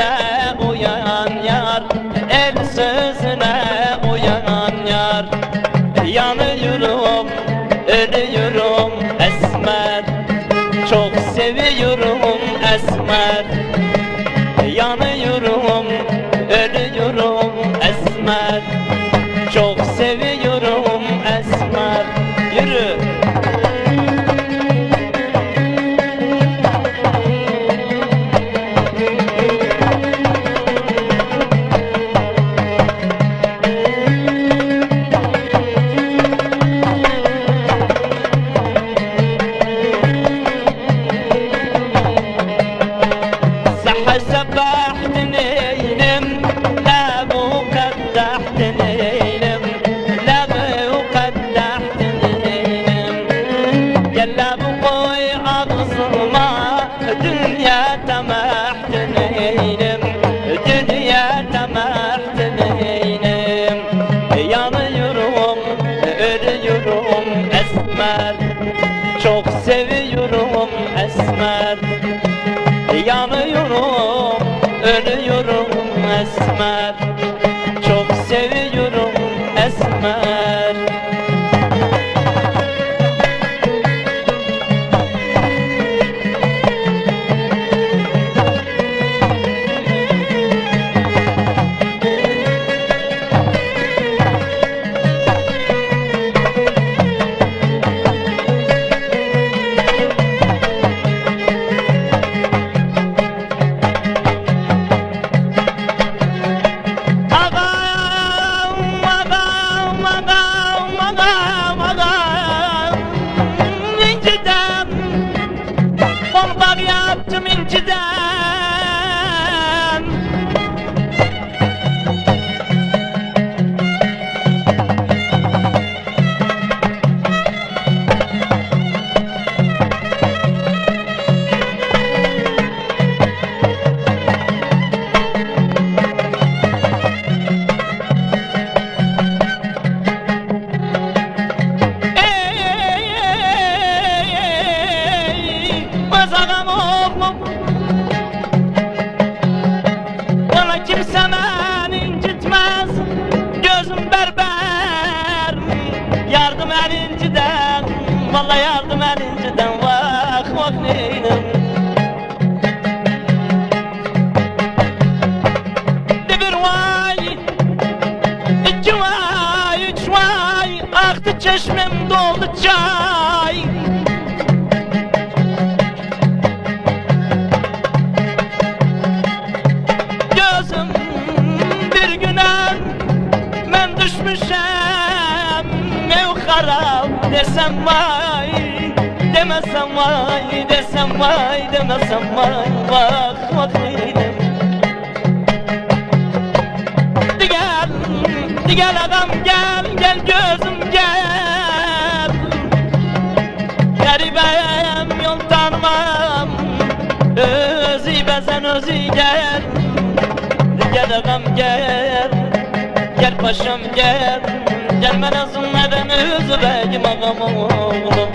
sözüne uyan yar, el sözüne uyan yar. Yanıyorum, ölüyorum esmer, çok seviyorum esmer. Yanıyorum, ölüyorum esmer, çok seviyorum esmer. Yürü. سبحتنيلم لا وقدحتنيلم لا وقدحتنيلم يلا بقوي أغصما دنيا تمحتنيلم دنيا تمحتنيلم yanıyorum ölüyorum esmer, çok seviyorum esmer. Yanıyorum, ölüyorum esmer, çok seviyorum esmer. Bak yaptım inciden. Kimse beni incitmez, gözüm berber. Yardım elinciden, vallahi yardım elinciden. Vah vah neynim. Bir vay, iki vay, üç vay, aktı çeşmem doldu çay. Bir güne ben düşmüşem mevkara, desem vay, demesem vay, desem vay, demesem vay, vah vah neydim. Gel ağam gel, gel gözüm gel. Garibem yol tanımam, özü bezen özü gel. Gel ağam gel, gel paşam gel. Gelmeden zulmeden üzüleyim ağam oğlum.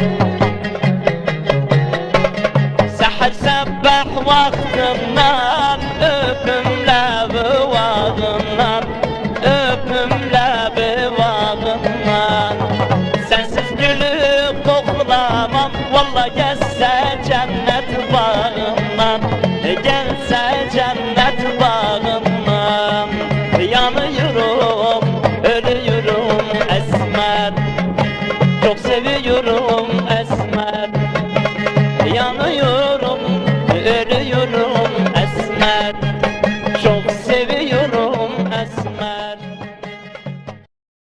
Seher sebbah vaktinden öpüm